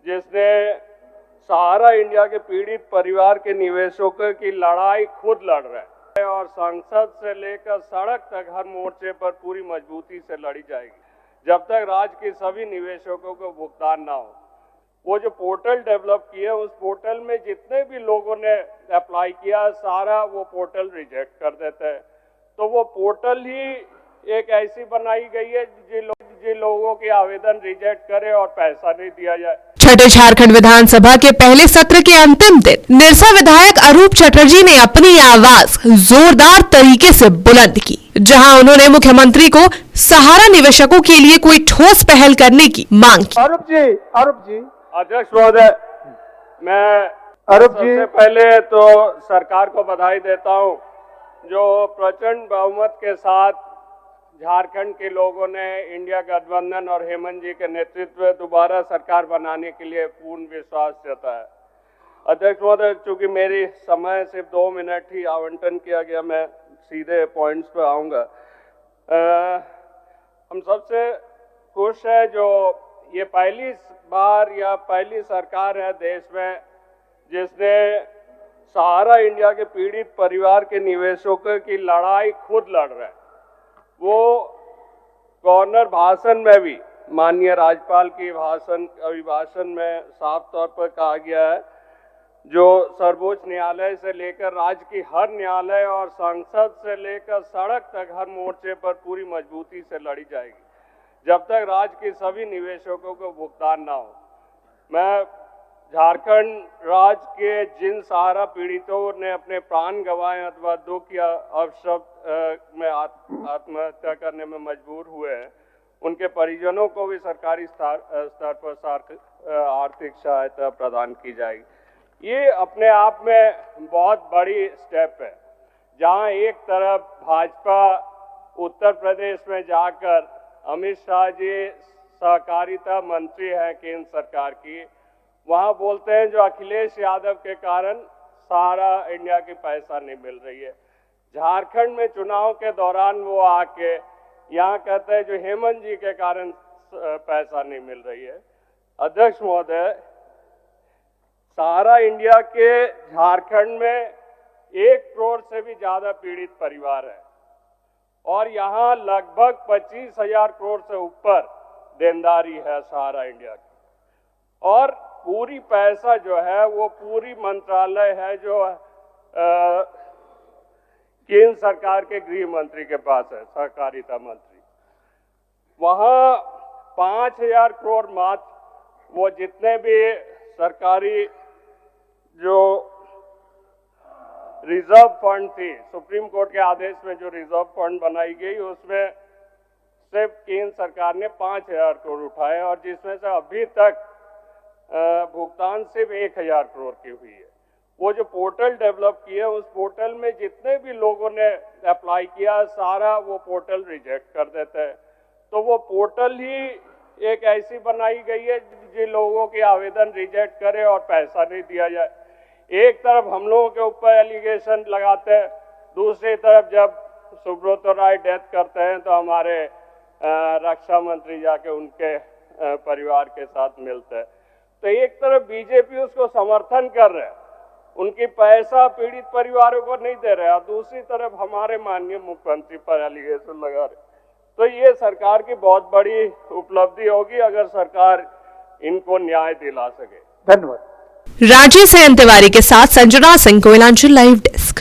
जिसने सहारा इंडिया के पीड़ित परिवार के निवेशकों की लड़ाई खुद लड़ रहे हैं और संसद से लेकर सड़क तक हर मोर्चे पर पूरी मजबूती से लड़ी जाएगी जब तक राज्य के सभी निवेशकों को भुगतान ना हो। वो जो पोर्टल डेवलप किया उस पोर्टल में जितने भी लोगों ने अप्लाई किया सारा वो पोर्टल रिजेक्ट कर देते हैं। तो वो पोर्टल ही एक ऐसी बनाई गई है जिन लोगों के आवेदन रिजेक्ट करे और पैसा नहीं दिया जाए। छठे झारखंड विधानसभा के पहले सत्र के अंतिम दिन निरसा विधायक अरूप चटर्जी ने अपनी आवाज जोरदार तरीके से बुलंद की, जहां उन्होंने मुख्यमंत्री को सहारा निवेशकों के लिए कोई ठोस पहल करने की मांग की। अरूप जी अध्यक्ष महोदय, मैं सबसे पहले तो सरकार को बधाई देता हूं जो प्रचंड बहुमत के साथ झारखंड के लोगों ने इंडिया गठबंधन और हेमंत जी के नेतृत्व में दोबारा सरकार बनाने के लिए पूर्ण विश्वास जताया। अध्यक्ष महोदय, चूंकि मेरी समय सिर्फ 2 मिनट ही आवंटन किया गया, मैं सीधे पॉइंट्स पे आऊंगा। हम सबसे खुश है जो ये पहली बार या पहली सरकार है देश में जिसने सहारा इंडिया के पीड़ित परिवार के निवेशकों की लड़ाई खुद लड़ रहे हैं। वो गवर्नर भाषण में भी माननीय राज्यपाल की अभिभाषण में साफ तौर पर कहा गया है जो सर्वोच्च न्यायालय से लेकर राज्य की हर न्यायालय और संसद से लेकर सड़क तक हर मोर्चे पर पूरी मजबूती से लड़ी जाएगी जब तक राज्य के सभी निवेशकों को भुगतान ना हो। मैं झारखंड राज्य के जिन सहारा पीड़ितों ने अपने प्राण गंवाए अथवा दुख या अपशब्द में आत्महत्या करने में मजबूर हुए हैं, उनके परिजनों को भी सरकारी स्तर पर आर्थिक सहायता प्रदान की जाएगी। ये अपने आप में बहुत बड़ी स्टेप है, जहां एक तरफ भाजपा उत्तर प्रदेश में जाकर अमित शाह जी सहकारिता मंत्री हैं केंद्र सरकार की, वहां बोलते हैं जो अखिलेश यादव के कारण सहारा इंडिया की पैसा नहीं मिल रही है। झारखंड में चुनाव के दौरान वो आके यहाँ कहते हैं जो हेमंत जी के कारण पैसा नहीं मिल रही है। अध्यक्ष महोदय, सहारा इंडिया के झारखंड में 1 करोड़ से भी ज्यादा पीड़ित परिवार है और यहाँ लगभग 25,000 करोड़ से ऊपर देनदारी है सहारा इंडिया की और पूरी पैसा जो है वो पूरी मंत्रालय है जो केंद्र सरकार के गृह मंत्री के पास है, सहकारिता मंत्री। वहाँ 5,000 करोड़ मात्र वो जितने भी सरकारी जो रिजर्व फंड थी, सुप्रीम कोर्ट के आदेश में जो रिजर्व फंड बनाई गई उसमें सिर्फ केंद्र सरकार ने 5,000 करोड़ उठाए और जिसमें से अभी तक भुगतान सिर्फ 1,000 करोड़ की हुई है। वो जो पोर्टल डेवलप किया उस पोर्टल में जितने भी लोगों ने अप्लाई किया सारा वो पोर्टल रिजेक्ट कर देते हैं। तो वो पोर्टल ही एक ऐसी बनाई गई है जिन लोगों के आवेदन रिजेक्ट करे और पैसा नहीं दिया जाए। एक तरफ हम लोगों के ऊपर एलिगेशन लगाते हैं, दूसरी तरफ जब सुब्रत राय डेथ करते हैं तो हमारे रक्षा मंत्री जाके उनके परिवार के साथ मिलते हैं। तो एक तरफ बीजेपी उसको समर्थन कर रहे हैं, उनकी पैसा पीड़ित परिवारों को नहीं दे रहे, और दूसरी तरफ हमारे माननीय मुख्यमंत्री पर एलिगेशन लगा रहे। तो ये सरकार की बहुत बड़ी उपलब्धि होगी अगर सरकार इनको न्याय दिला सके। धन्यवाद। रांची से अंतिवारी के साथ संजना सिंह, कोयलांचल लाइव डेस्क।